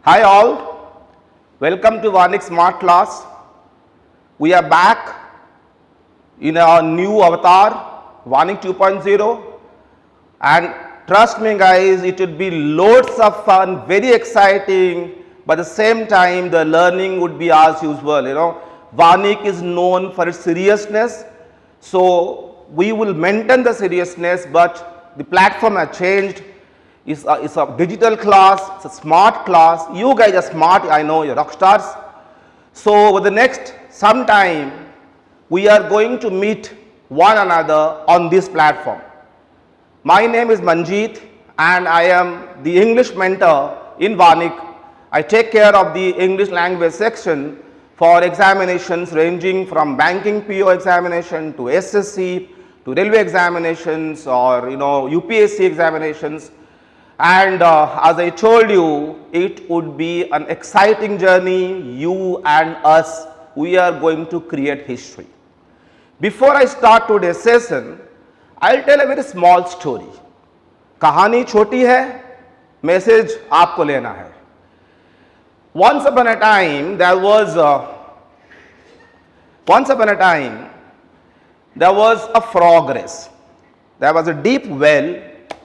Hi all, welcome to Vanik Smart Class. We are back in our new avatar, Vanik 2.0, and trust me guys, it will be loads of fun, very exciting, but at the same time the learning would be as usual. Vanik is known for its seriousness, so we will maintain the seriousness, but the platform has changed. It's a digital class, it's a smart class. You guys are smart, I know, you're rock stars. So over the next some time, we are going to meet one another on this platform. My name is Manjeet and I am the English mentor in Vanik. I take care of the English language section for examinations ranging from banking PO examination to SSC to railway examinations or UPSC examinations. And as I told you, it would be an exciting journey. You and us, we are going to create history. Before I start today's session, I'll tell a very small story. कहानी छोटी है, message आपको लेना है. Once upon a time, there was a frog race. There was a deep well,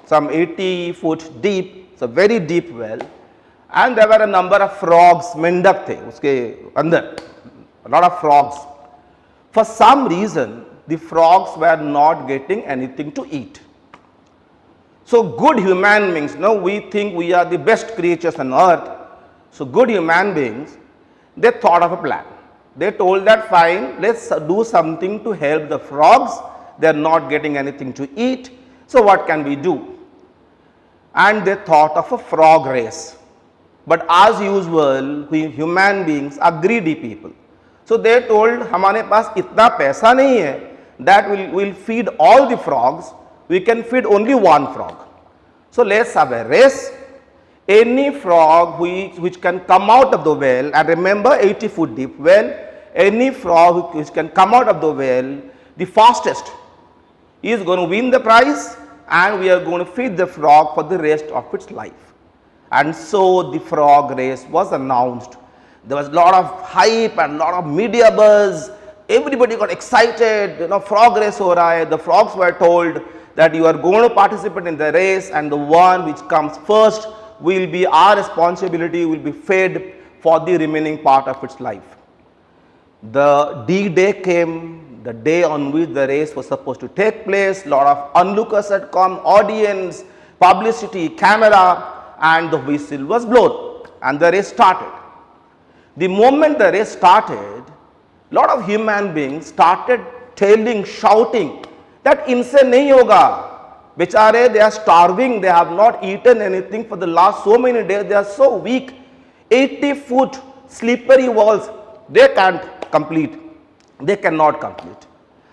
some 80 foot deep, it's a very deep well, and there were a number of frogs, मेंढक थे उसके अंदर, a lot of frogs. For some reason, the frogs were not getting anything to eat. So good human beings, we think we are the best creatures on earth. So good human beings, they thought of a plan. They told that fine, let's do something to help the frogs. They are not getting anything to eat. So what can we do? And they thought of a frog race. But as usual, we human beings are greedy people. So they told, हमारे पास इतना पैसा नहीं है that we'll feed all the frogs. We can feed only one frog. So let's have a race. Any frog which can come out of the well, and remember 80 foot deep well, any frog which can come out of the well, the fastest is going to win the prize, and we are going to feed the frog for the rest of its life. And so the frog race was announced. There was a lot of hype and a lot of media buzz. Everybody got excited, frog race ho raha hai. The frogs were told that you are going to participate in the race, and the one which comes first will be our responsibility, will be fed for the remaining part of its life. The D-Day came, the day on which the race was supposed to take place. Lot of onlookers had come, audience, publicity, camera, and the whistle was blown and the race started. The moment the race started, lot of human beings started telling, shouting that inse nahi hoga. Bechare, they are starving, they have not eaten anything for the last so many days, they are so weak. 80 foot slippery walls, they can't complete, they cannot complete.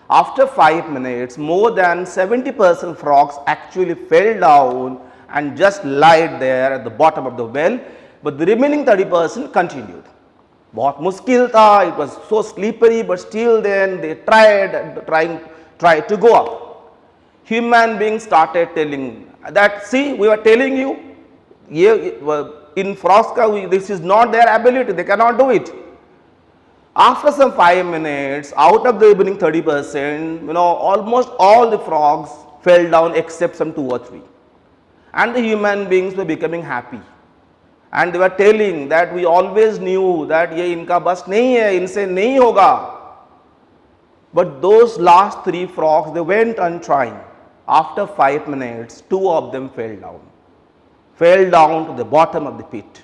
After 5 minutes, more than 70% frogs actually fell down and just lied there at the bottom of the well, but the remaining 30% continued. बहुत मुश्किल था, it was so slippery, but still then they tried to go up. Human beings started telling that, see, we were telling you, in frogs, this is not their ability, they cannot do it. After some 5 minutes, out of the remaining 30%, almost all the frogs fell down except some 2 or 3. And the human beings were becoming happy. And they were telling that we always knew that ye inka bas nahi hai, inse nahi hoga. But those last 3 frogs, they went on trying. After 5 minutes, 2 of them fell down to the bottom of the pit.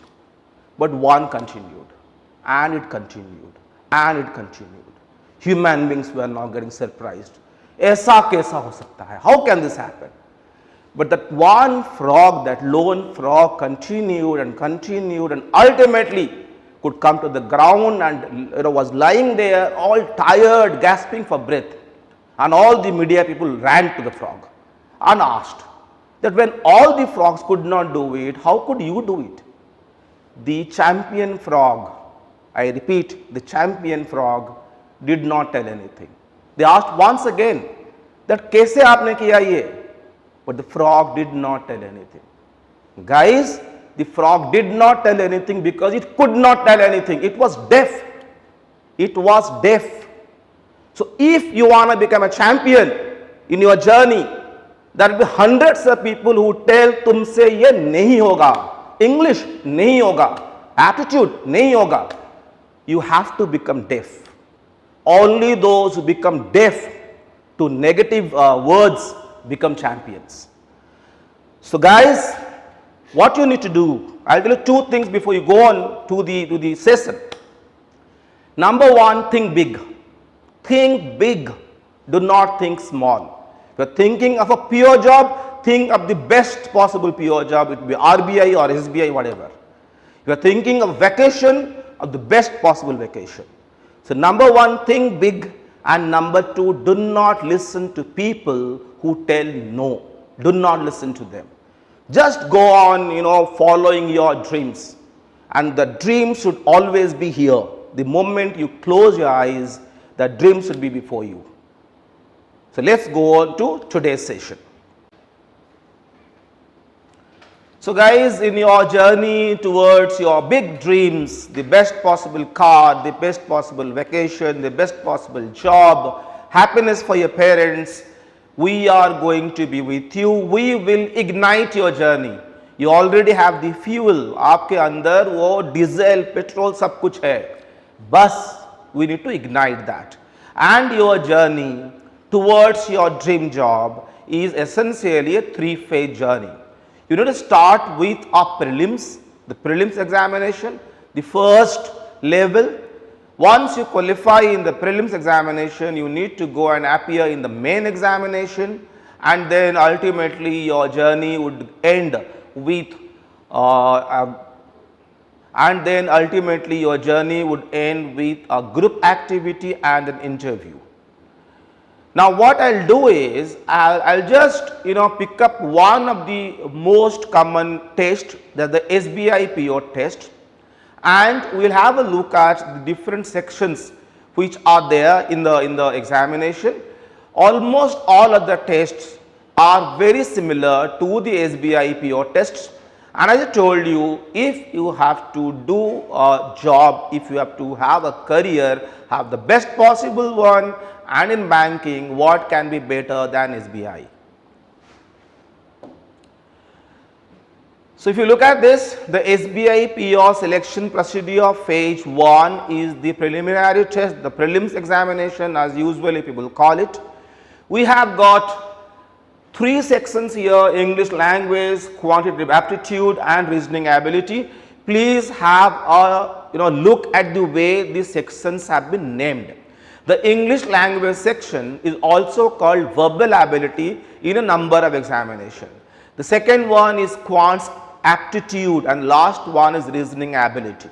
But one continued, and it continued, and it continued. Human beings were now getting surprised. Aisa kaisa ho sakta hai? How can this happen? But that one frog, that lone frog continued and continued and ultimately could come to the ground and was lying there all tired, gasping for breath. And all the media people ran to the frog and asked that when all the frogs could not do it, how could you do it? The champion frog, I repeat, the champion frog did not tell anything. They asked once again that kaise aapne kiya ye? But the frog did not tell anything. Guys, The frog did not tell anything because it could not tell anything. It was deaf. It was deaf. So if you want to become a champion in your journey, there will be hundreds of people who tell तुमसे ये नहीं होगा, English नहीं होगा, aptitude नहीं होगा. You have to become deaf. Only those who become deaf to negative words become champions. So guys, what you need to do, I'll tell you two things before you go on to the session. Number one, think big. Think big. Do not think small. If you're thinking of a pure job, think of the best possible pure job. It will be RBI or SBI, whatever. If you're thinking of vacation, of the best possible vacation. So number one, think big, and number two, do not listen to people who tell no. Do not listen to them. Just go on, following your dreams, and the dream should always be here. The moment you close your eyes, the dream should be before you. So let's go on to today's session. So guys, in your journey towards your big dreams, the best possible car, the best possible vacation, the best possible job, happiness for your parents, we are going to be with you. We will ignite your journey. You already have the fuel. आपके अंदर वो diesel, petrol सब कुछ है. बस we need to ignite that. And your journey towards your dream job is essentially a three-phase journey. You need to start with a prelims, the prelims examination, the first level. Once you qualify in the prelims examination, you need to go and appear in the main examination, and then ultimately your journey would end with a group activity and an interview. Now what I'll do is, I'll just pick up one of the most common test, that the SBI PO test, and we'll have a look at the different sections which are there in the examination. Almost all of the tests are very similar to the SBI PO tests, and as I told you, if you have to do a job, if you have to have a career, have the best possible one, and in banking, what can be better than SBI? So if you look at this, the SBI PO selection procedure phase 1 is the preliminary test, the prelims examination as usually people call it. We have got 3 sections here: English language, quantitative aptitude, and reasoning ability. Please have a look at the way these sections have been named. The English language section is also called verbal ability in a number of examinations. The second one is quants aptitude, and last one is reasoning ability.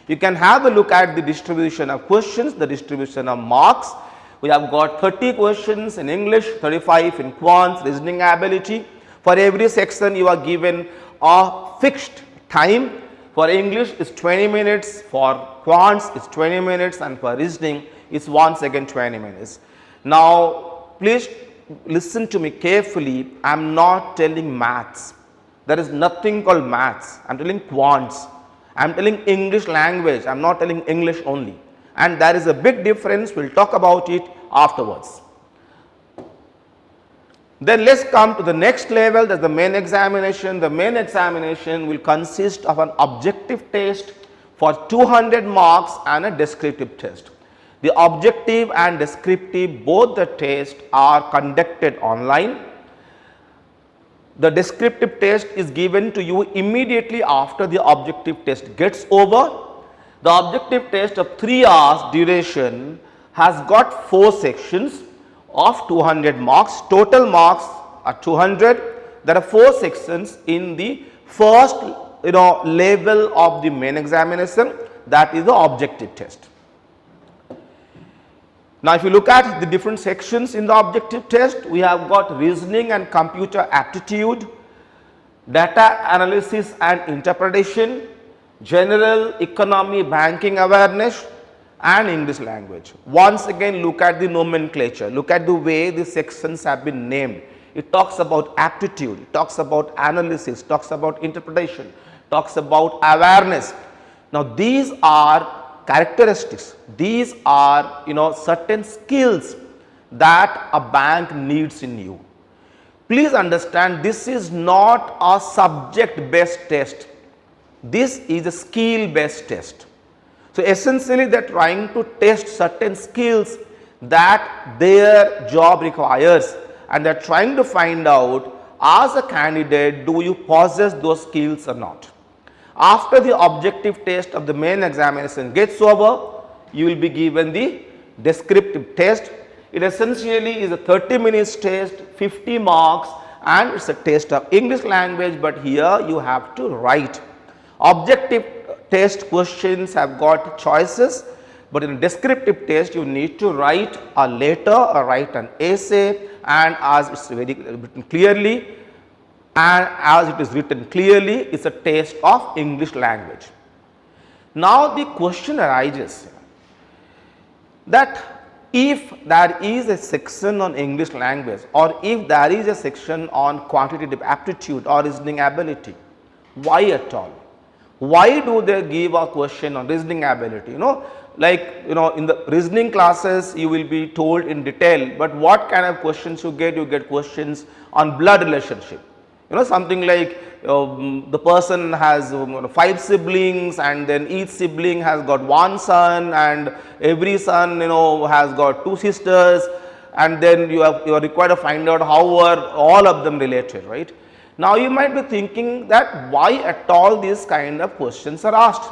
You can have a look at the distribution of questions, the distribution of marks. We have got 30 questions in English, 35 in quants, reasoning ability. For every section you are given a fixed time. For English it's 20 minutes, for quants it's 20 minutes, and for reasoning it's once again 20 minutes. Now please listen to me carefully. I am not telling maths. There is nothing called maths. I am telling quants. I am telling English language. I am not telling English only. And there is a big difference. We will talk about it afterwards. Then let's come to the next level, that is the main examination. The main examination will consist of an objective test for 200 marks and a descriptive test. The objective and descriptive, both the tests are conducted online. The descriptive test is given to you immediately after the objective test gets over. The objective test of 3 hours duration has got 4 sections of 200 marks. Total marks are 200. There are 4 sections in the first level of the main examination, that is the objective test. Now if you look at the different sections in the objective test, we have got reasoning and computer aptitude, data analysis and interpretation, general economy banking awareness, and English language. Once again, look at the nomenclature, look at the way the sections have been named. It talks about aptitude, it talks about analysis, talks about interpretation, talks about awareness. Now these are characteristics, these are certain skills that a bank needs in you. Please understand, this is not a subject based test, this is a skill based test. So essentially they are trying to test certain skills that their job requires, and they are trying to find out, as a candidate, do you possess those skills or not. After the objective test of the main examination gets over, you will be given the descriptive test. It essentially is a 30 minutes test, 50 marks, and it is a test of English language, but here you have to write. Objective test questions have got choices, but in a descriptive test you need to write a letter or write an essay, and as it is very written clearly, it is a test of English language. Now the question arises that if there is a section on English language, or if there is a section on quantitative aptitude or reasoning ability, why at all? Why do they give a question on reasoning ability? In the reasoning classes you will be told in detail, but what kind of questions you get? You get questions on blood relationship. Something like the person has 5 siblings, and then each sibling has got one son, and every son has got 2 sisters, and then you are required to find out how are all of them related, right? Now you might be thinking that why at all these kind of questions are asked,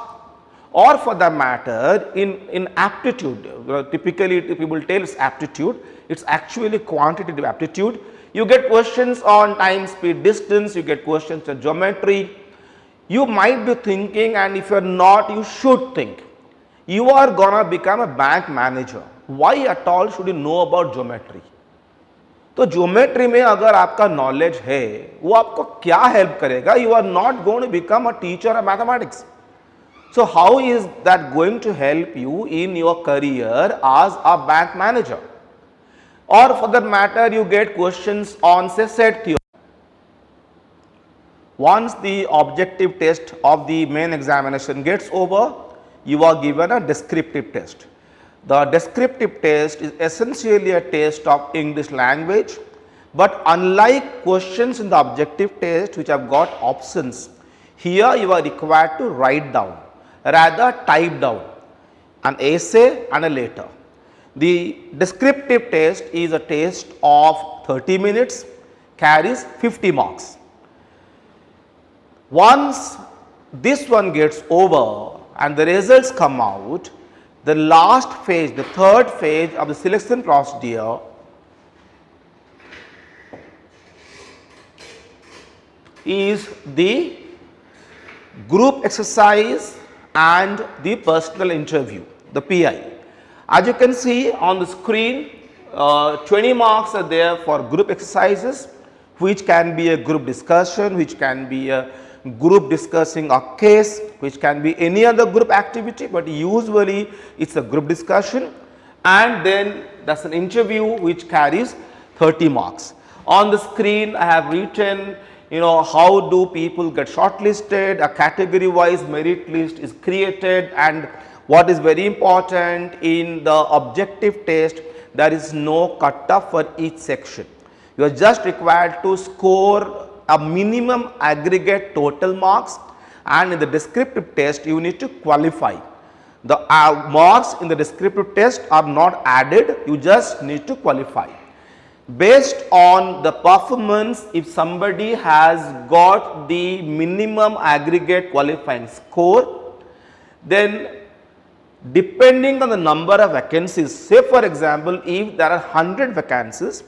or for the matter in aptitude, typically people tell it's aptitude, it's actually quantitative aptitude. You get questions on time, speed, distance, you get questions on geometry. You might be thinking, and if you are not, you should think, you are gonna become a bank manager. Why at all should you know about geometry? तो geometry में अगर आपका knowledge है वो आपको क्या help करेगा? You are not going to become a teacher of mathematics. So how is that going to help you in your career as a bank manager? Or for that matter, you get questions on say set theory. Once the objective test of the main examination gets over, you are given a descriptive test. The descriptive test is essentially a test of English language, but unlike questions in the objective test which have got options, here you are required to write down, rather type down an essay and a letter. The descriptive test is a test of 30 minutes, carries 50 marks. Once this one gets over and the results come out, the last phase, the third phase of the selection procedure is the group exercise and the personal interview, the PI. As you can see on the screen, 20 marks are there for group exercises, which can be a group discussion, which can be a group discussing a case, which can be any other group activity, but usually it is a group discussion, and then that is an interview which carries 30 marks. On the screen I have written how do people get shortlisted, a category wise merit list is created, and what is very important in the objective test, there is no cutoff for each section. You are just required to score a minimum aggregate total marks, and in the descriptive test you need to qualify. The marks in the descriptive test are not added, you just need to qualify. Based on the performance, if somebody has got the minimum aggregate qualifying score, then depending on the number of vacancies, say for example, if there are 100 vacancies,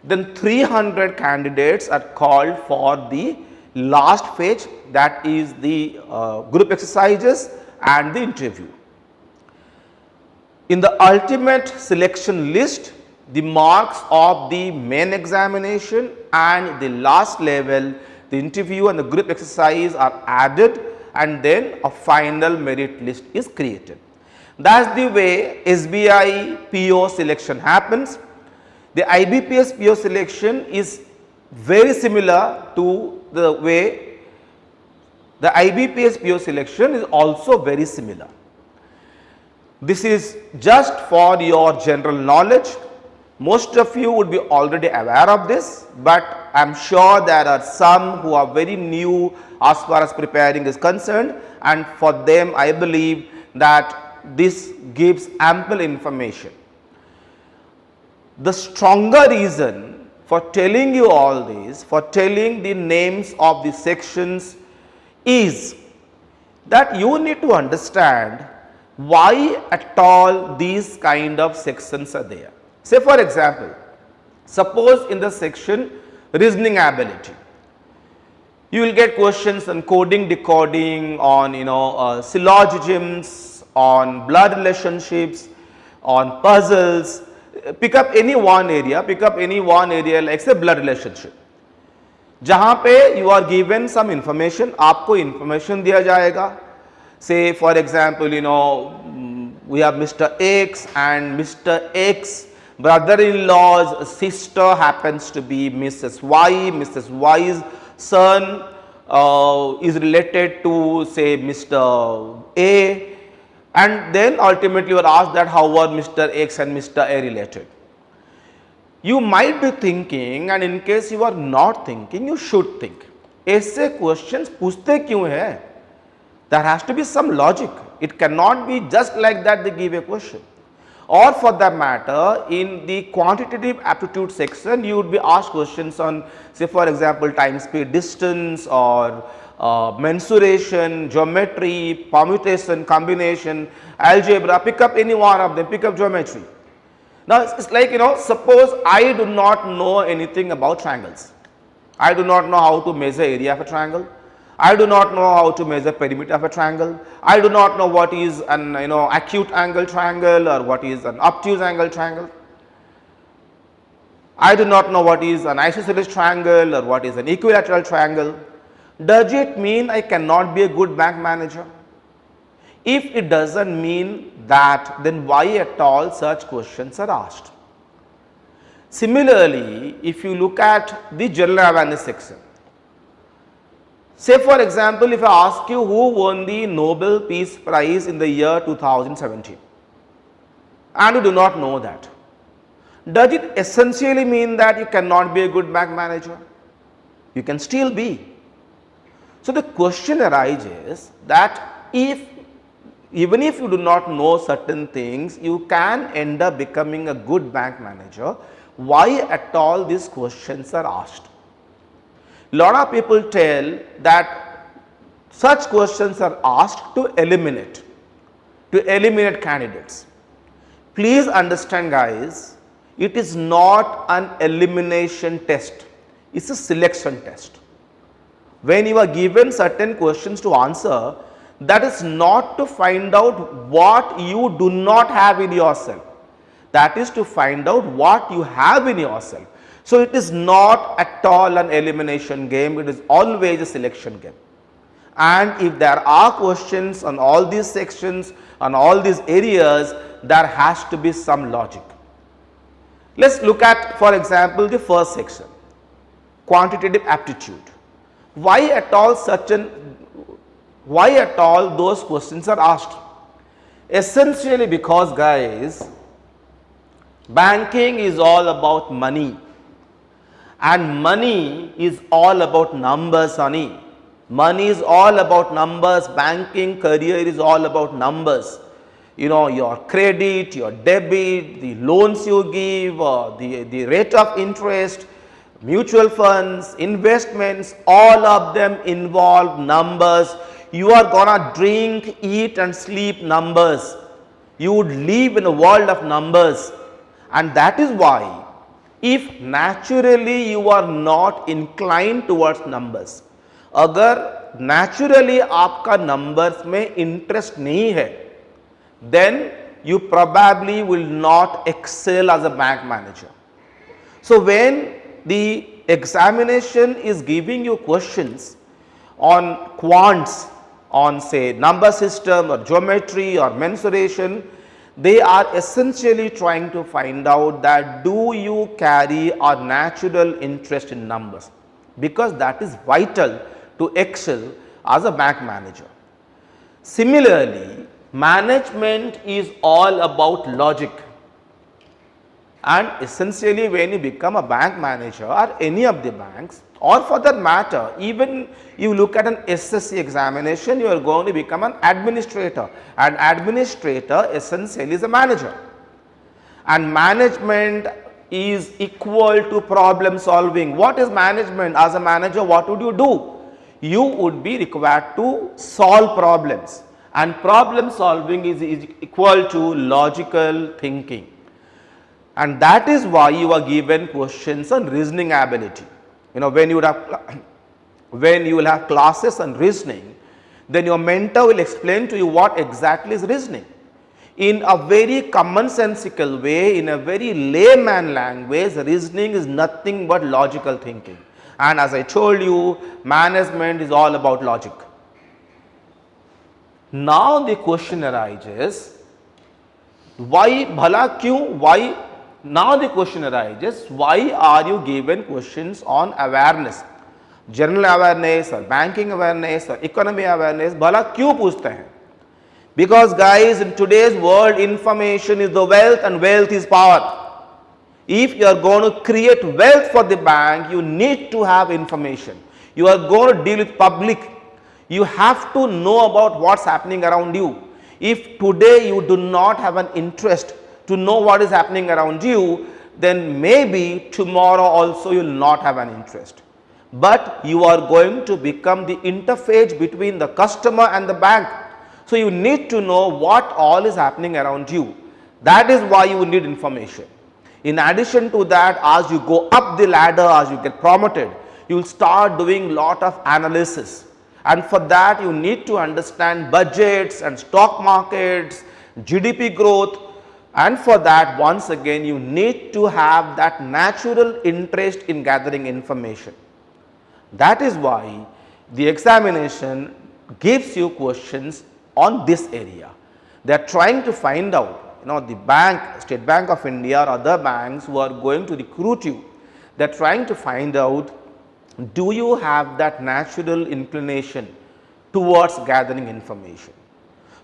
then 300 candidates are called for the last phase, that is the group exercises and the interview. In the ultimate selection list, the marks of the main examination and the last level, the interview and the group exercise are added, and then a final merit list is created. That is the way SBI PO selection happens. The IBPS PO selection is very similar to the way The IBPS PO selection is also very similar. This is just for your general knowledge. Most of you would be already aware of this, but I am sure there are some who are very new as far as preparing is concerned, and for them I believe that this gives ample information. The stronger reason for telling you all this, for telling the names of the sections, is that you need to understand why at all these kind of sections are there. Say for example, suppose in the section reasoning ability, you will get questions on coding, decoding, on syllogisms, on blood relationships, on puzzles. Pick up any one area like say blood relationship, जहाँ पे you are given some information, आपको information दिया जाएगा. Say for example, we have Mr. X and Mr. X brother-in-law's sister happens to be Mrs. Y. Mrs. Y's son is related to say Mr. A, and then ultimately you are asked that how are Mr. X and Mr. A related. You might be thinking, and in case you are not thinking, you should think. ऐसे questions पूछते क्यों हैं? There has to be some logic. It cannot be just like that they give a question. Or for that matter, in the quantitative aptitude section, you would be asked questions on, say for example, time, speed, distance, or mensuration, geometry, permutation, combination, algebra. Pick up any one of them, pick up geometry. Now, it's like, suppose I do not know anything about triangles. I do not know how to measure area of a triangle. I do not know how to measure perimeter of a triangle. I do not know what is an acute angle triangle or what is an obtuse angle triangle. I do not know what is an isosceles triangle or what is an equilateral triangle. Does it mean I cannot be a good bank manager? If it does not mean that, then why at all such questions are asked? Similarly, if you look at the general awareness section, say for example, if I ask you who won the Nobel Peace Prize in the year 2017 and you do not know that, does it essentially mean that you cannot be a good bank manager? You can still be. So, the question arises that even if you do not know certain things, you can end up becoming a good bank manager. Why at all these questions are asked? Lot of people tell that such questions are asked to eliminate candidates. Please understand guys, it is not an elimination test, it is a selection test. When you are given certain questions to answer, that is not to find out what you do not have in yourself, that is to find out what you have in yourself. So, it is not at all an elimination game, it is always a selection game. And if there are questions on all these sections, on all these areas, there has to be some logic. Let us look at, for example, the first section, quantitative aptitude. Why at all those questions are asked? Essentially because guys, banking is all about money. And money is all about numbers, honey. Money is all about numbers. Banking career is all about numbers. Your credit, your debit, the loans you give, the rate of interest, mutual funds, investments, all of them involve numbers. You are gonna drink, eat and sleep numbers. You would live in a world of numbers. And that is why, if naturally you are not inclined towards numbers, अगर naturally आपका numbers में interest नहीं है, then you probably will not excel as a bank manager. So, when the examination is giving you questions on quants, on say number system or geometry or mensuration, they are essentially trying to find out that do you carry a natural interest in numbers, because that is vital to excel as a bank manager. Similarly, management is all about logic. And essentially, when you become a bank manager or any of the banks, or for that matter, even you look at an SSC examination, you are going to become an administrator. An administrator essentially is a manager. And management is equal to problem solving. What is management? As a manager, what would you do? You would be required to solve problems, and problem solving is equal to logical thinking. And that is why you are given questions on reasoning ability. When you will have classes on reasoning, then your mentor will explain to you what exactly is reasoning in a very commonsensical way, in a very layman language. Reasoning is nothing but logical thinking. And as I told you, management is all about logic. Now the question arises, why bhala kyun? Why? Now the question arises, why are you given questions on awareness? General awareness or banking awareness or economy awareness, bhala kyun पूछते हैं? Because guys, in today's world, information is the wealth and wealth is power. If you are going to create wealth for the bank, you need to have information. You are going to deal with public. You have to know about what's happening around you. If today you do not have an interest to know what is happening around you, then maybe tomorrow also you will not have an interest. But you are going to become the interface between the customer and the bank. So you need to know what all is happening around you. That is why you need information. In addition to that, as you go up the ladder, as you get promoted, you will start doing lot of analysis. And for that you need to understand budgets and stock markets, GDP growth. And for that, once again, you need to have that natural interest in gathering information. That is why the examination gives you questions on this area. They are trying to find out, the bank, State Bank of India or other banks who are going to recruit you, they are trying to find out, do you have that natural inclination towards gathering information?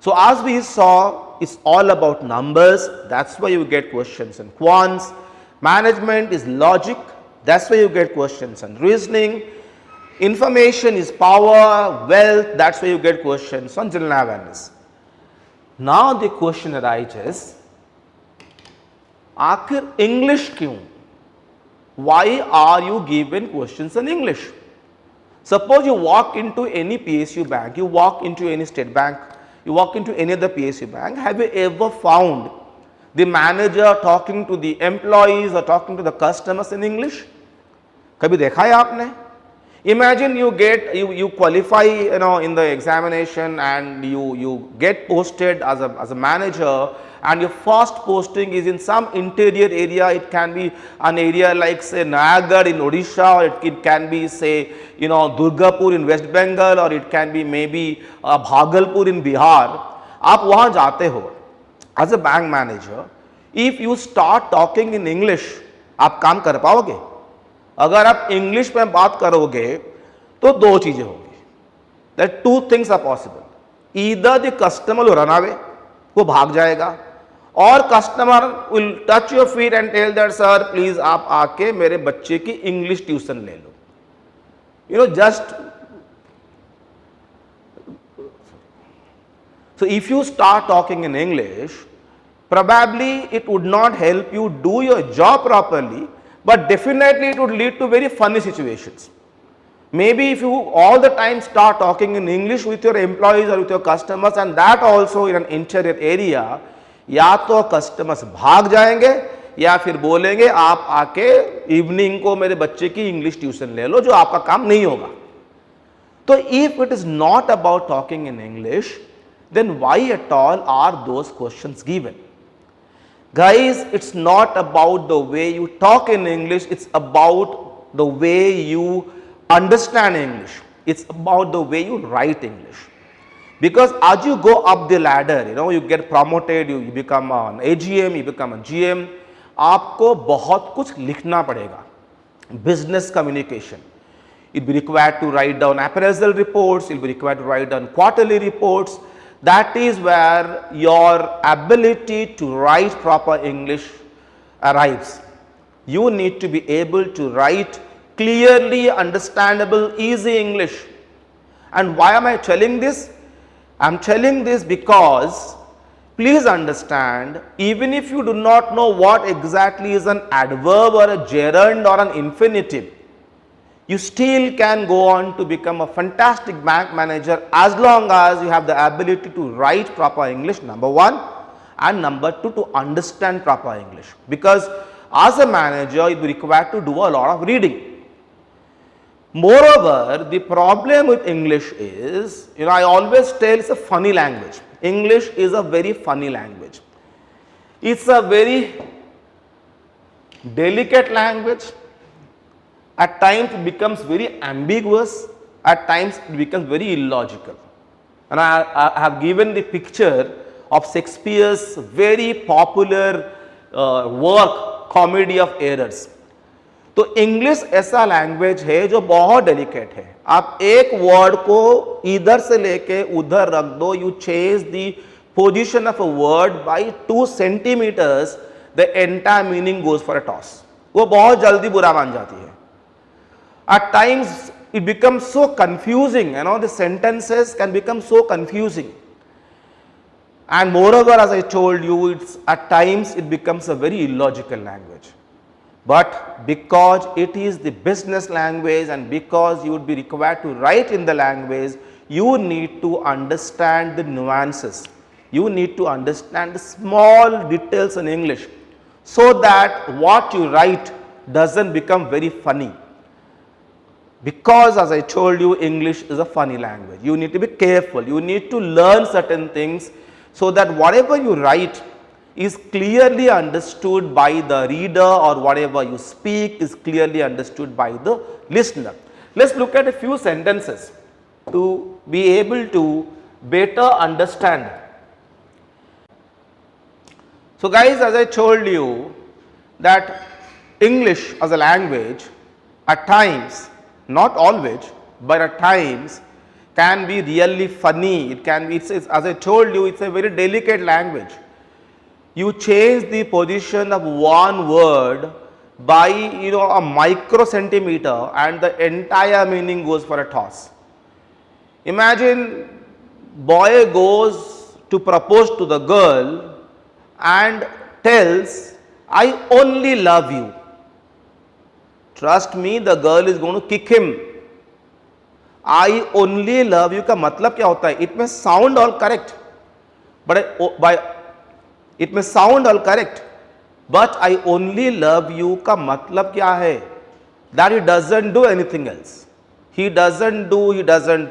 So as we saw, it's all about numbers. That's why you get questions on quants. Management is logic. That's why you get questions on reasoning. Information is power, wealth. That's why you get questions on general awareness. Now the question arises, आखिर English क्यों? Why are you given questions in English? Suppose you walk into any PSU bank, you walk into any state bank, you walk into any other PSU bank, have you ever found the manager talking to the employees or talking to the customers in English? कभी देखा है आपने? Imagine you qualify in the examination and you get posted as a manager, and your first posting is in some interior area. It can be an area like say Nayagarh in Odisha, or it can be say Durgapur in West Bengal, or it can be maybe Bhagalpur in Bihar. आप वहाँ जाते हो as a bank manager. If you start talking in English, आप काम कर पाओगे? अगर आप इंग्लिश में बात करोगे तो दो चीजें होंगी. That two things are possible. Either the customer will run away, वो भाग जाएगा, और customer will touch your feet and tell that sir please आप आके मेरे बच्चे की इंग्लिश ट्यूशन ले लो. Just so if you start talking in English, probably it would not help you do your job properly, but definitely it would lead to very funny situations. Maybe if you all the time start talking in English with your employees or with your customers, and that also in an interior area, या तो customers भाग जाएंगे या फिर बोलेंगे आप आके evening को मेरे बच्चे की इंग्लिश ट्यूशन ले लो, जो आपका काम नहीं होगा. तो if it is not about talking in English, then why at all are those questions given? Guys, it's not about the way you talk in English, it's about the way you understand English. It's about the way you write English. Because as you go up the ladder, you get promoted, you become an AGM, you become a GM, आपको बहुत कुछ लिखना पड़ेगा. Business communication. You'll be required to write down appraisal reports, you'll be required to write down quarterly reports. That is where your ability to write proper English arrives. You need to be able to write clearly understandable, easy English. And why am I telling this? I am telling this because please understand, even if you do not know what exactly is an adverb or a gerund or an infinitive, you still can go on to become a fantastic bank manager as long as you have the ability to write proper English, number one, and number two, to understand proper English. Because as a manager, you will be required to do a lot of reading. Moreover, the problem with English is, I always tell it's a funny language. English is a very funny language. It's a very delicate language. At times it becomes very ambiguous, at times it becomes very illogical. And I have given the picture of Shakespeare's very popular work, Comedy of Errors. तो English ऐसा language है जो बहुत delicate है. आप एक word को इधर से लेके उधर रख दो, you change the position of a word by 2 centimeters, the entire meaning goes for a toss. वो बहुत जल्दी बुरा मान जाती है. At times it becomes so confusing, the sentences can become so confusing. And moreover, as I told you, at times it becomes a very illogical language. But because it is the business language and because you would be required to write in the language, you need to understand the nuances. You need to understand the small details in English so that what you write doesn't become very funny. Because as I told you, English is a funny language. You need to be careful. You need to learn certain things so that whatever you write is clearly understood by the reader, or whatever you speak is clearly understood by the listener. Let's look at a few sentences to be able to better understand. So guys, as I told you that English as a language at times, not always, but at times can be really funny. It can be, as I told you, it's a very delicate language. You change the position of one word by a microcentimeter and the entire meaning goes for a toss. Imagine boy goes to propose to the girl and tells, I only love you. Trust me, the girl is going to kick him. I only love you का मतलब क्या होता है? It may sound all correct, but it may sound all correct, but I only love you का मतलब क्या है? That he doesn't do anything else. He doesn't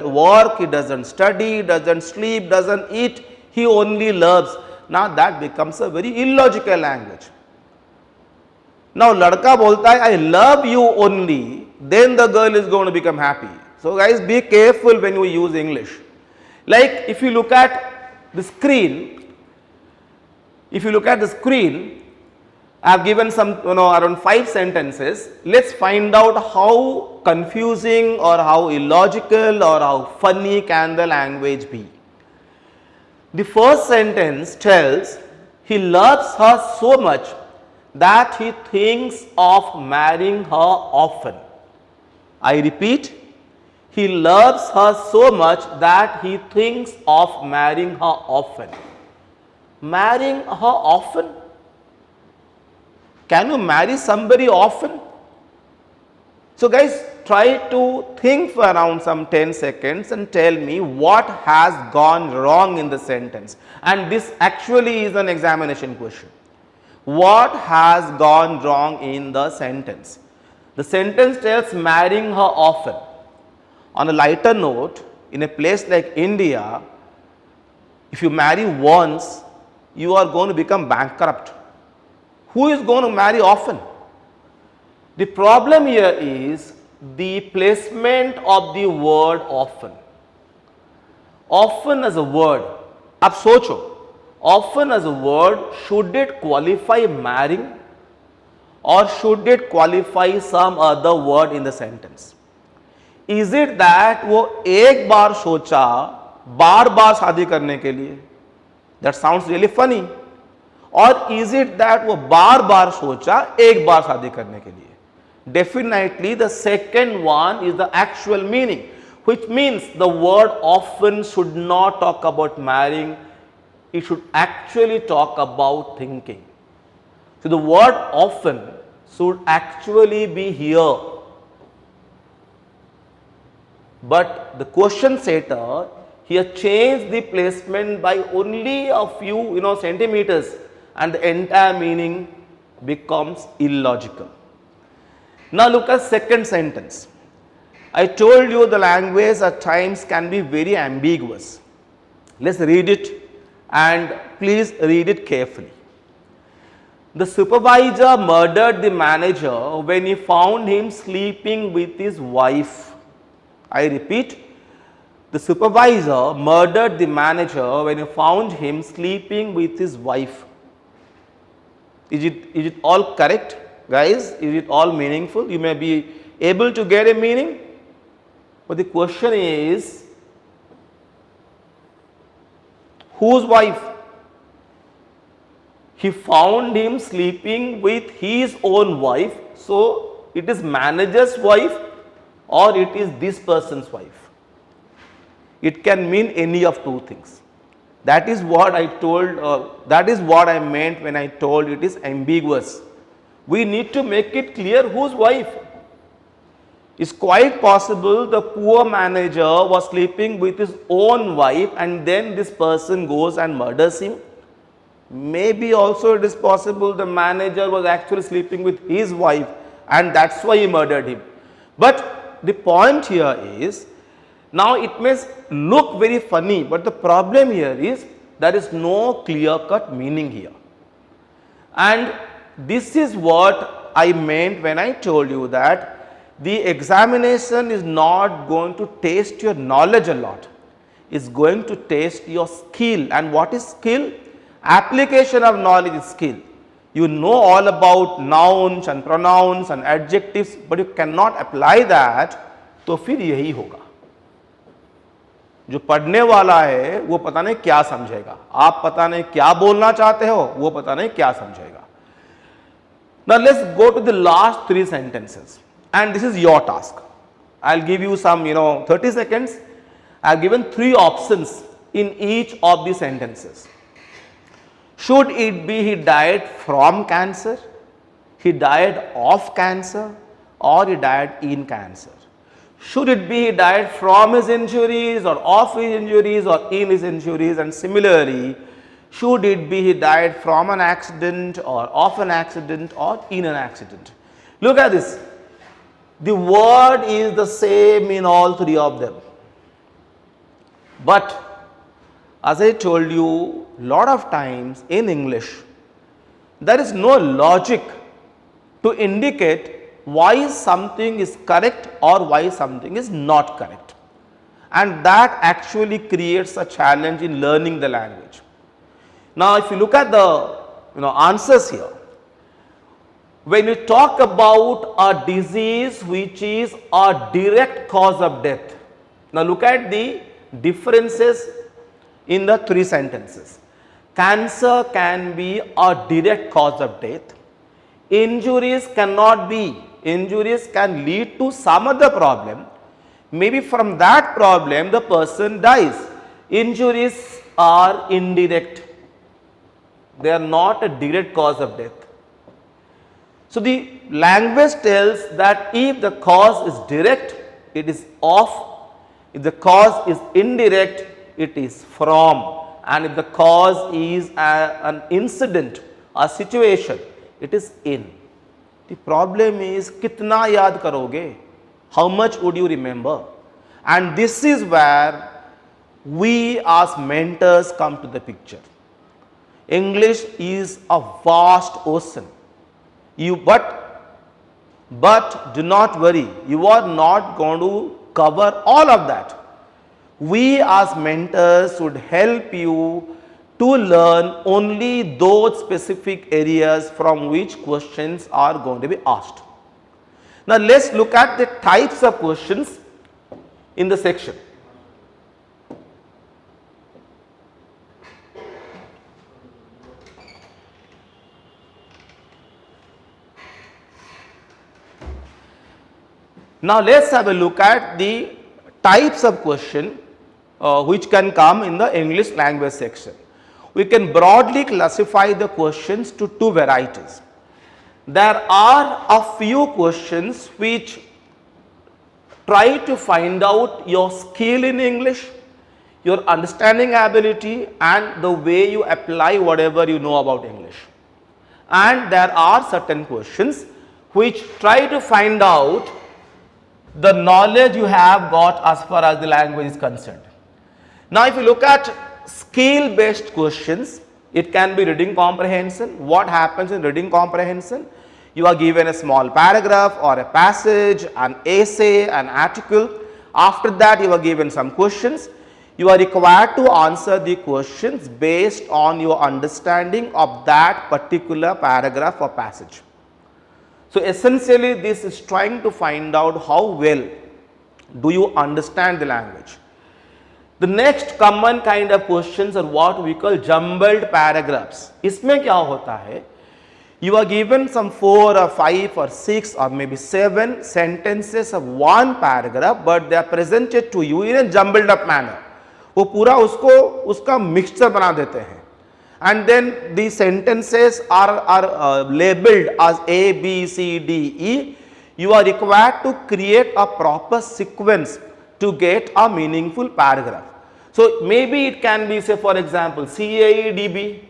work, he doesn't study, he doesn't sleep, doesn't eat. He only loves. Now that becomes a very illogical language. Now लड़का बोलता है I love you only, then the girl is going to become happy. So guys, be careful when you use English. Like if you look at the screen, I have given some around 5 sentences. Let's find out how confusing or how illogical or how funny can the language be. The first sentence tells he loves her so much that he thinks of marrying her often. I repeat, he loves her so much that he thinks of marrying her often. Marrying her often? Can you marry somebody often? So guys, try to think for around some 10 seconds and tell me what has gone wrong in the sentence. And this actually is an examination question. What has gone wrong in the sentence? The sentence tells marrying her often. On a lighter note, in a place like India, if you marry once, you are going to become bankrupt. Who is going to marry often? The problem here is the placement of the word often. Often as a word, आप सोचो, often as a word, should it qualify marrying or should it qualify some other word in the sentence? Is it that वो एक बार सोचा बार बार शादी करने के लिए? That sounds really funny. और इज इट दैट वो बार बार सोचा एक बार शादी करने के लिए? Definitely the second one is the actual meaning, which means the word often should not talk about marrying, it should actually talk about thinking. So the word often should actually be here. But the question setter here changed the placement by only a few centimeters, and the entire meaning becomes illogical. Now look at second sentence. I told you the language at times can be very ambiguous. Let's read it, and please read it carefully. The supervisor murdered the manager when he found him sleeping with his wife. I repeat, the supervisor murdered the manager when he found him sleeping with his wife. Is it all correct? Guys, is it all meaningful? You may be able to get a meaning, but the question is, whose wife? He found him sleeping with his own wife, so it is manager's wife or it is this person's wife. It can mean any of two things. That is what I told, that is what I meant when I told it is ambiguous. We need to make it clear whose wife. It's quite possible the poor manager was sleeping with his own wife and then this person goes and murders him. Maybe also it is possible the manager was actually sleeping with his wife and that's why he murdered him. But the point here is, now it may look very funny, but the problem here is there is no clear-cut meaning here. And this is what I meant when I told you that the examination is not going to test your knowledge a lot. It's going to test your skill. And what is skill? Application of knowledge is skill. You know all about nouns and pronouns and adjectives, but you cannot apply that, तो फिर यही होगा. जो पढ़ने वाला है वो पता नहीं क्या समझेगा, आप पता नहीं क्या बोलना चाहते हो, वो पता नहीं क्या समझेगा. Now let's go to the last three sentences, and this is your task. I'll give you some 30 seconds. I've given three options in each of the sentences. Should it be he died from cancer, he died of cancer, or he died in cancer? Should it be he died from his injuries or of his injuries or in his injuries? And similarly, should it be he died from an accident or of an accident or in an accident? Look at this. The word is the same in all three of them. But as I told you, lot of times in English, there is no logic to indicate why something is correct or why something is not correct. And that actually creates a challenge in learning the language. Now, if you look at the answers here, when you talk about a disease which is a direct cause of death, now look at the differences in the three sentences. Cancer can be a direct cause of death. Injuries cannot be. Injuries can lead to some other problem. Maybe from that problem the person dies. Injuries are indirect. They are not a direct cause of death. So the language tells that if the cause is direct, it is of. If the cause is indirect, it is from. And if the cause is an incident, a situation, it is in. The problem is, kitna yaad karoge? How much would you remember? And this is where we as mentors come to the picture. English is a vast ocean. But do not worry, you are not going to cover all of that. We as mentors should help you to learn only those specific areas from which questions are going to be asked. Now let's look at the types of questions in the section. Now let's have a look at the types of question which can come in the English language section. We can broadly classify the questions to two varieties. There are a few questions which try to find out your skill in English, your understanding ability and the way you apply whatever you know about English. And there are certain questions which try to find out the knowledge you have got as far as the language is concerned. Now, if you look at skill based questions, it can be reading comprehension. What happens in reading comprehension? You are given a small paragraph or a passage, an essay, an article. After that, you are given some questions. You are required to answer the questions based on your understanding of that particular paragraph or passage. So, essentially this is trying to find out how well do you understand the language. The next common kind of questions are what we call jumbled paragraphs. इसमें क्या होता है? You are given some 4 or 5 or 6 or maybe 7 sentences of one paragraph, but they are presented to you in a jumbled up manner. वो पूरा उसको उसका mixture बना देते हैं. And then the sentences are labeled as A, B, C, D, E. You are required to create a proper sequence to get a meaningful paragraph. So, maybe it can be, say for example, CAEDB,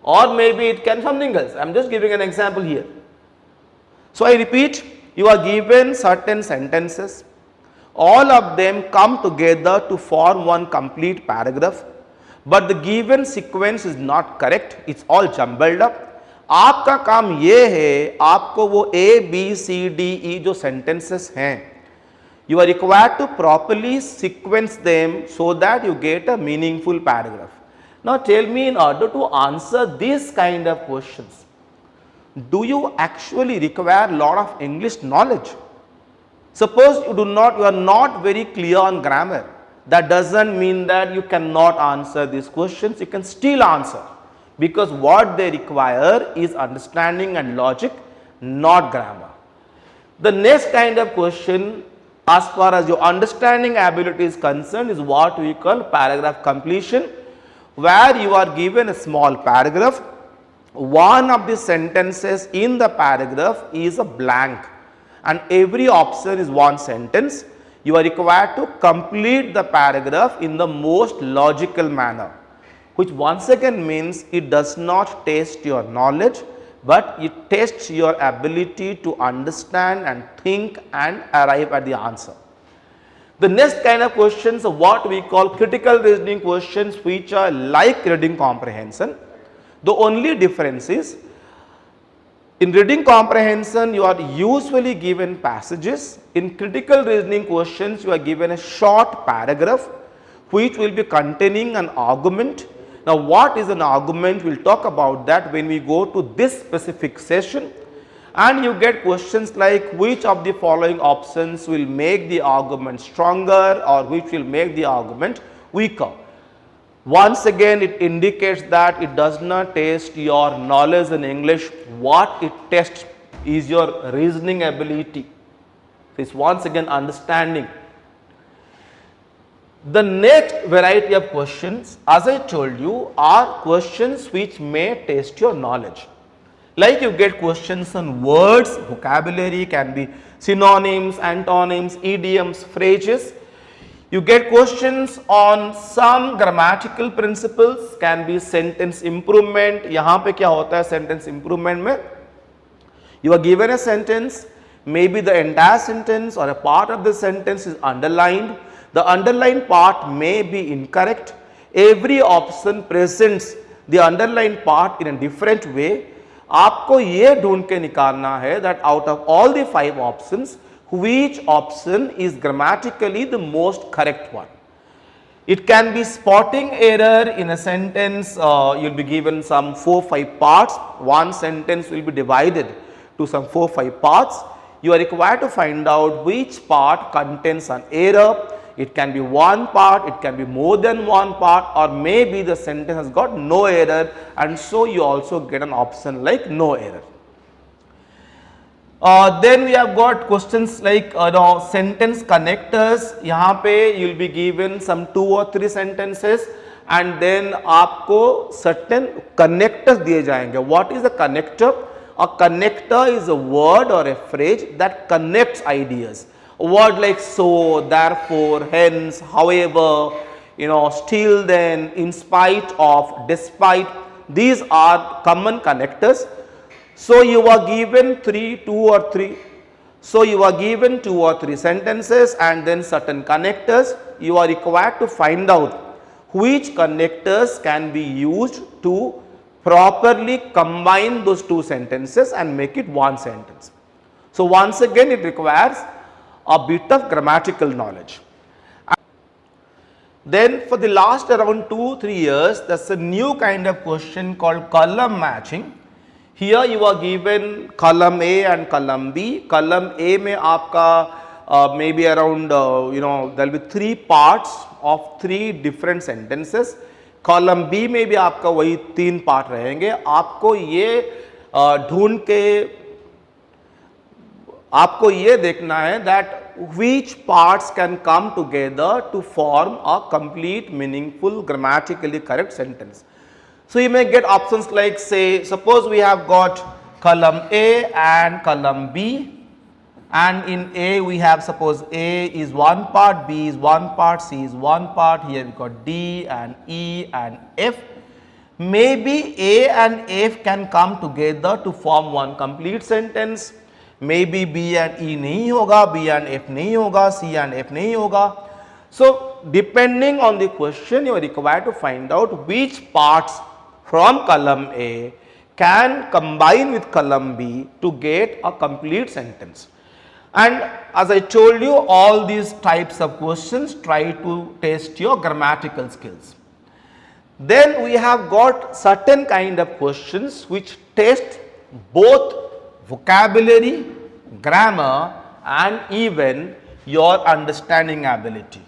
or maybe it can something else. I am just giving an example here. So, I repeat, you are given certain sentences, all of them come together to form one complete paragraph, but the given sequence is not correct, it is all jumbled up. आपका काम ये है, आपको वो A, B, C, D, E जो sentences हैं, you are required to properly sequence them so that you get a meaningful paragraph. Now tell me, in order to answer this kind of questions, do you actually require a lot of English knowledge? Suppose you are not very clear on grammar, that does not mean that you cannot answer these questions, you can still answer, because what they require is understanding and logic, not grammar. The next kind of question as far as your understanding ability is concerned is what we call paragraph completion, where you are given a small paragraph, one of the sentences in the paragraph is a blank and every option is one sentence. You are required to complete the paragraph in the most logical manner, which once again means it does not test your knowledge, but it tests your ability to understand and think and arrive at the answer. The next kind of questions are what we call critical reasoning questions, which are like reading comprehension. The only difference is, in reading comprehension you are usually given passages. In critical reasoning questions you are given a short paragraph which will be containing an argument. Now what is an argument? We will talk about that when we go to this specific session, and you get questions like which of the following options will make the argument stronger or which will make the argument weaker. Once again it indicates that it does not test your knowledge in English. What it tests is your reasoning ability. It is once again understanding. The next variety of questions, as I told you, are questions which may test your knowledge. Like you get questions on words, vocabulary, can be synonyms, antonyms, idioms, phrases. You get questions on some grammatical principles, can be sentence improvement. यहाँ पे क्या होता है sentence improvement में? You are given a sentence, maybe the entire sentence or a part of the sentence is underlined. The underlined part may be incorrect. Every option presents the underlined part in a different way. आपको ये ढूंढ के निकालना है that out of all the 5 options, which option is grammatically the most correct one. It can be spotting error in a sentence. You will be given some 4-5 parts. One sentence will be divided to some 4-5 parts. you are required to find out which part contains an error. It can be one part, it can be more than one part, or maybe the sentence has got no error, and so you also get an option like no error. Then we have got questions like sentence connectors. यहाँ पे you will be given some 2 or 3 sentences and then आपको certain connectors दिए जाएंगे. What is a connector? A connector is a word or a phrase that connects ideas. A word like so, therefore, hence, however, still, then, in spite of, despite, these are common connectors. So you are given 2 or 3. So you are given 2 or 3 sentences and then certain connectors. You are required to find out which connectors can be used to properly combine those 2 sentences and make it one sentence. So once again it requires a bit of grammatical knowledge. Then for the last around 2-3 years, there is a new kind of question called column matching. Here you are given column A and column B. Column A में आपका maybe around there will be 3 parts of 3 different sentences. Column B में भी आपका वही 3 part रहेंगे. आपको ये देखना है that which parts can come together to form a complete, meaningful, grammatically correct sentence. So you may get options like, say, suppose we have got column A and column B, and in A we have, suppose A is one part, B is one part, C is one part, here we got D and E and F. Maybe A and F can come together to form one complete sentence. Maybe B and E nahi hoga, B and F nahi hoga, C and F nahi hoga. So depending on the question, you are required to find out which parts from column A can combine with column B to get a complete sentence. And as I told you, all these types of questions try to test your grammatical skills. Then we have got certain kind of questions which test both vocabulary, grammar, and even your understanding ability.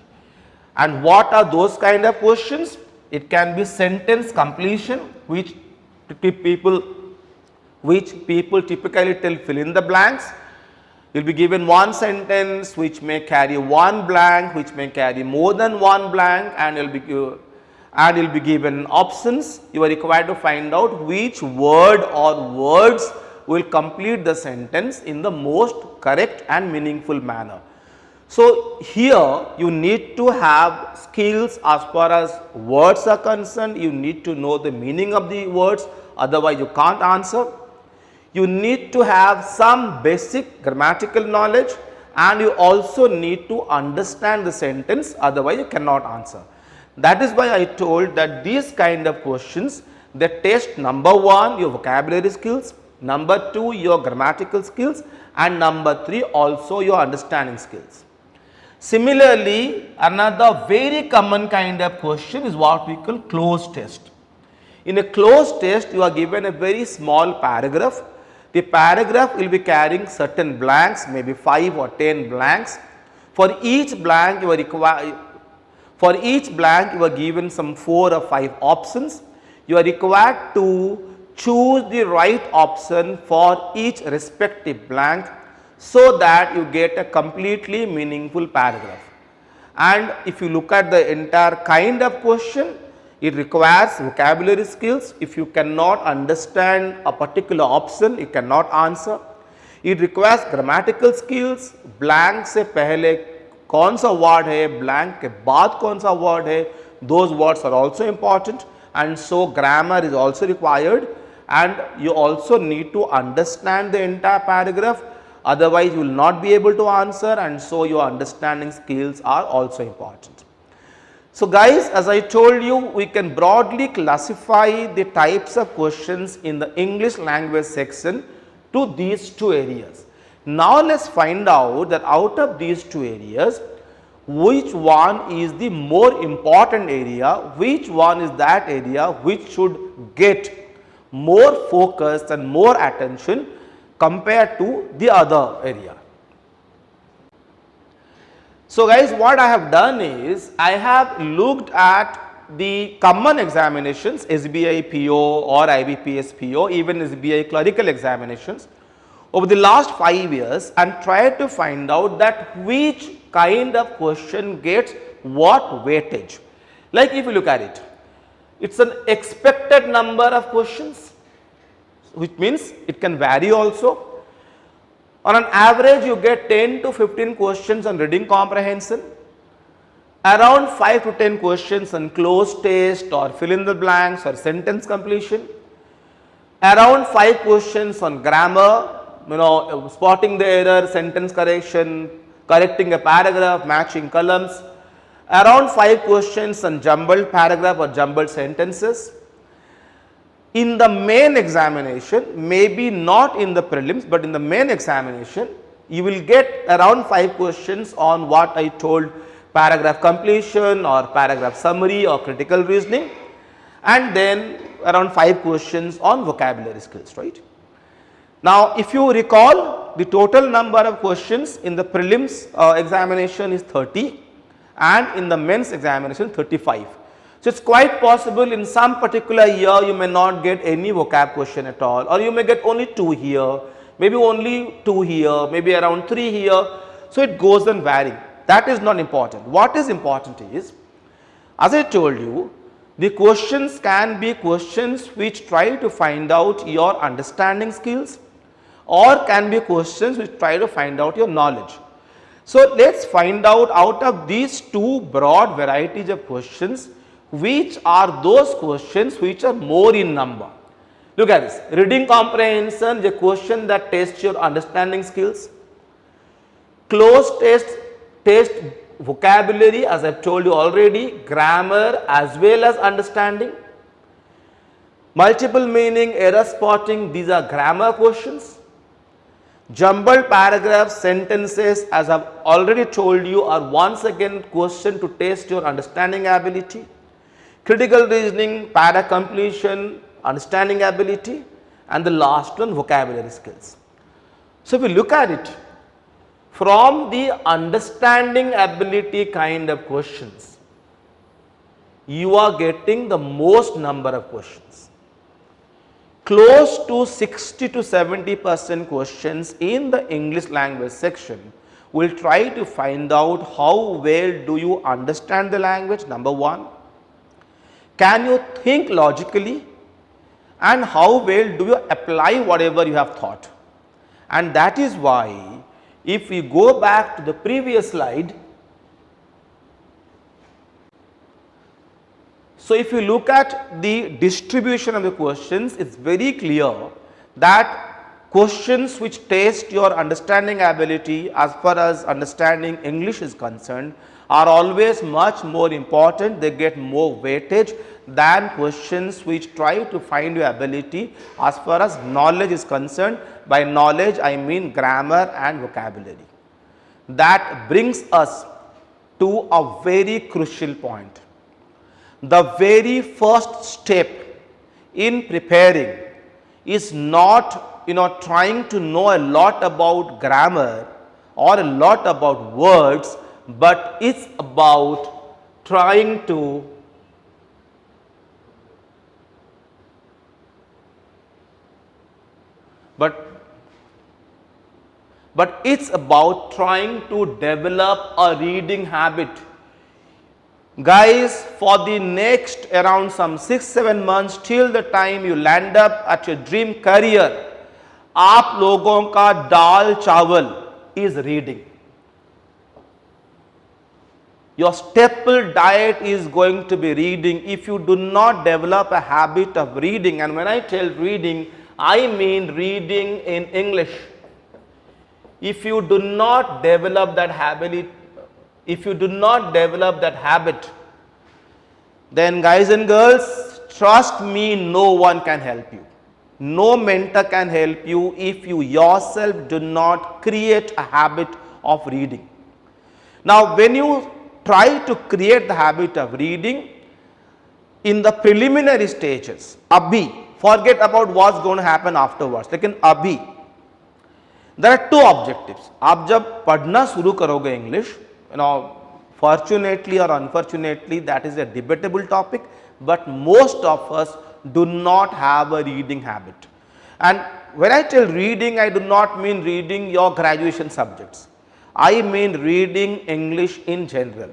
And what are those kind of questions? It can be sentence completion, which people typically tell fill in the blanks. You will be given one sentence which may carry one blank, which may carry more than one blank, and you will be given options. You are required to find out which word or words will complete the sentence in the most correct and meaningful manner. So here you need to have skills as far as words are concerned. You need to know the meaning of the words, otherwise you can't answer. You need to have some basic grammatical knowledge, and you also need to understand the sentence, otherwise you cannot answer. That is why I told that these kind of questions, they test number 1 your vocabulary skills, number 2 your grammatical skills, and number 3 also your understanding skills. Similarly, another very common kind of question is what we call cloze test. In a cloze test, you are given a very small paragraph. The paragraph will be carrying certain blanks, maybe 5 or 10 blanks. For each blank you are given some 4 or 5 options. You are required to choose the right option for each respective blank, so that you get a completely meaningful paragraph. And if you look at the entire kind of question, it requires vocabulary skills. If you cannot understand a particular option, you cannot answer. It requires grammatical skills. Blank से पहले कौन सा word है, blank के बाद कौन सा word है, those words are also important, and so grammar is also required, and you also need to understand the entire paragraph, otherwise you will not be able to answer, and so your understanding skills are also important. So guys, as I told you, we can broadly classify the types of questions in the English language section to these 2 areas. Now let us find out that out of these 2 areas, which one is the more important area, which one is that area which should get more focus and more attention compared to the other area. So guys, what I have done is I have looked at the common examinations, SBI PO or IBPS PO, even SBI clerical examinations over the last 5 years and tried to find out that which kind of question gets what weightage. Like if you look at it, it's an expected number of questions, which means it can vary also. On an average, you get 10 to 15 questions on reading comprehension, around 5 to 10 questions on cloze test or fill in the blanks or sentence completion, around 5 questions on grammar, spotting the error, sentence correction, correcting a paragraph, matching columns, around 5 questions on jumbled paragraph or jumbled sentences. In the main examination, maybe not in the prelims, but in the main examination, you will get around 5 questions on what I told, paragraph completion or paragraph summary or critical reasoning, and then around 5 questions on vocabulary skills, right. Now, if you recall, the total number of questions in the prelims examination is 30 and in the mains examination 35. So, it is quite possible in some particular year you may not get any vocab question at all, or you may get only 2 here, maybe only 2 here, maybe around 3 here. So, it goes on varying. That is not important. What is important is, as I told you, the questions can be questions which try to find out your understanding skills, or can be questions which try to find out your knowledge. So, let us find out of these 2 broad varieties of questions, which are those questions which are more in number. Look at this, reading comprehension is a question that tests your understanding skills. Cloze test vocabulary, as I have told you already, grammar as well as understanding. Multiple meaning, error spotting, these are grammar questions. Jumbled paragraphs, sentences, as I have already told you, are once again question to test your understanding ability. Critical reasoning, para completion, understanding ability, and the last one, vocabulary skills. So, if we look at it from the understanding ability kind of questions, you are getting the most number of questions. Close to 60 to 70% questions in the English language section will try to find out how well do you understand the language, number 1. Can you think logically, and how well do you apply whatever you have thought? And that is why, if we go back to the previous slide, so if you look at the distribution of the questions, it is very clear that questions which test your understanding ability as far as understanding English is concerned are always much more important, they get more weightage than questions which try to find your ability as far as knowledge is concerned. By knowledge, I mean grammar and vocabulary. That brings us to a very crucial point. The very first step in preparing is not trying to know a lot about grammar or a lot about words, but it's about trying to but it's about trying to develop a reading habit. Guys, for the next around some 6-7 months till the time you land up at your dream career, आप लोगों का दाल चावल is reading. Your staple diet is going to be reading. If you do not develop a habit of reading, and when I tell reading, I mean reading in English. If you do not develop that habit, then guys and girls, trust me, no one can help you. No mentor can help you if you yourself do not create a habit of reading. Now, when you try to create the habit of reading in the preliminary stages, abhi, forget about what's going to happen afterwards, लेकिन अभी there are 2 objectives. आप जब पढ़ना शुरू करोगे English, fortunately or unfortunately, that is a debatable topic, but most of us do not have a reading habit. And when I tell reading, I do not mean reading your graduation subjects. I mean reading English in general.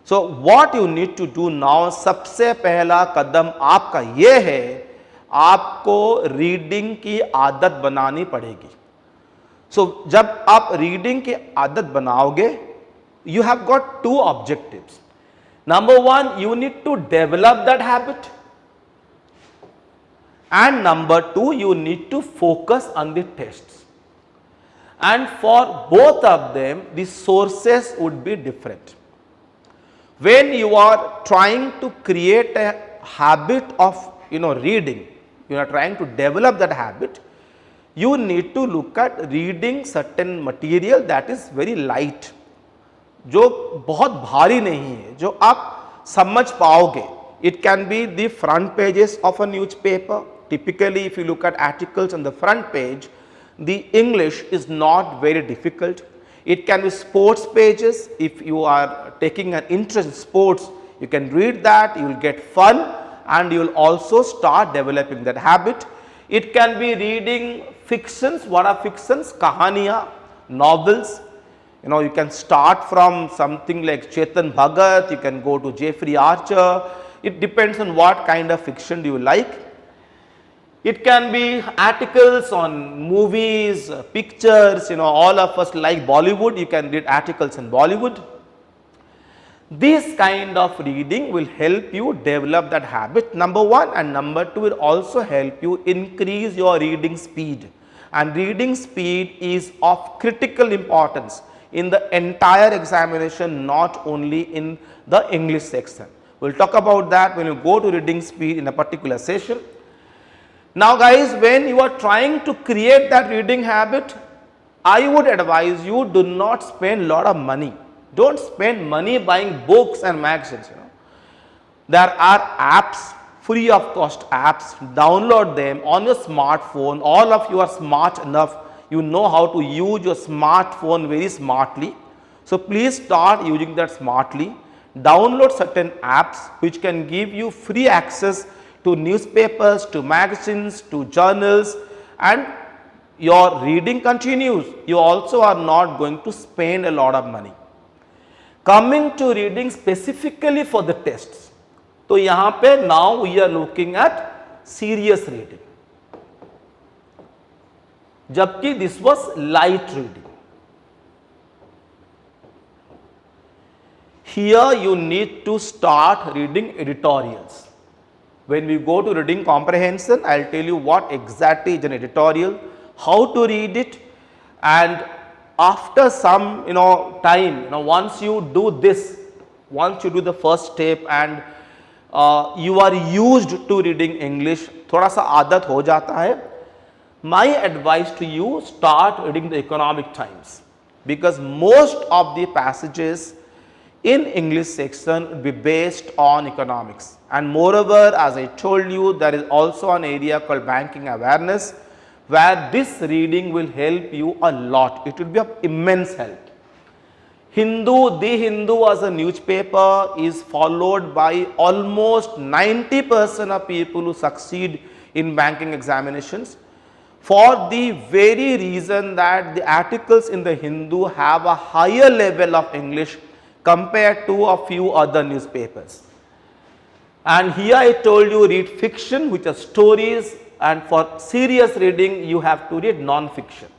So what you need to do now, सबसे पहला कदम आपका ये है, आपको reading की आदत बनानी पड़ेगी. So जब आप रीडिंग की आदत बनाओगे, you have got two objectives. Number one, you need to develop that habit, and number two, you need to focus on the tests. And for both of them, the sources would be different. When you are trying to create a habit of reading, you are trying to develop that habit, you need to look at reading certain material that is very light, जो बहुत भारी नहीं है, जो आप समझ पाओगे. It can be the front pages of a newspaper. Typically, if you look at articles on the front page, the English is not very difficult. It can be sports pages. If you are taking an interest in sports, you can read that, you will get fun, and you will also start developing that habit. It can be reading fictions. What are fictions? Kahaniya, novels. You can start from something like Chetan Bhagat, you can go to Jeffrey Archer. It depends on what kind of fiction do you like. It can be articles on movies, pictures, all of us like Bollywood, you can read articles on Bollywood. This kind of reading will help you develop that habit, number one, and number two, will also help you increase your reading speed. And reading speed is of critical importance in the entire examination, not only in the English section. We will talk about that when you go to reading speed in a particular session. Now guys, when you are trying to create that reading habit, I would advise you, do not spend a lot of money. Don't spend money buying books and magazines. There are apps, free of cost apps, download them on your smartphone. All of you are smart enough, you know how to use your smartphone very smartly. So please start using that smartly. Download certain apps which can give you free access to newspapers, to magazines, to journals, and your reading continues. You also are not going to spend a lot of money. Coming to reading specifically for the tests, तो यहाँ पे now we are looking at serious reading, जबकि this was light reading. Here you need to start reading editorials. When we go to reading comprehension, I will tell you what exactly is an editorial, how to read it, and after some time, once you do this, once you do the first step and you are used to reading English, थोड़ा सा आदत हो जाता है. My advice to you, start reading the Economic Times, because most of the passages in English section will be based on economics. And moreover, as I told you, there is also an area called banking awareness, where this reading will help you a lot. It will be of immense help. Hindu, The Hindu as a newspaper is followed by almost 90% of people who succeed in banking examinations, for the very reason that the articles in the Hindu have a higher level of English compared to a few other newspapers. And here I told you, read fiction, which are stories, and for serious reading you have to read non-fiction.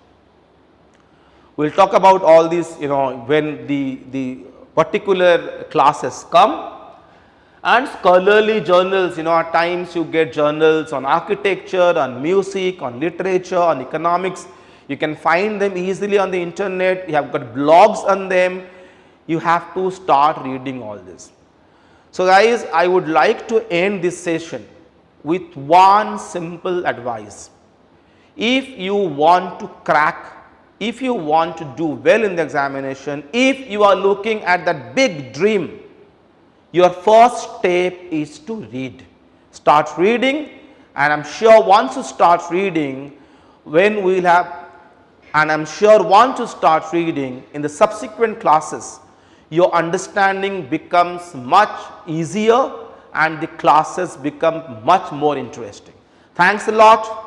We will talk about all this when the particular classes come. And scholarly journals, at times you get journals on architecture, on music, on literature, on economics. You can find them easily on the internet. You have got blogs on them. You have to start reading all this. So guys, I would like to end this session with one simple advice. If you want to crack, if you want to do well in the examination, if you are looking at that big dream, your first step is to read. Start reading, and I am sure once you start reading, in the subsequent classes, your understanding becomes much easier and the classes become much more interesting. Thanks a lot.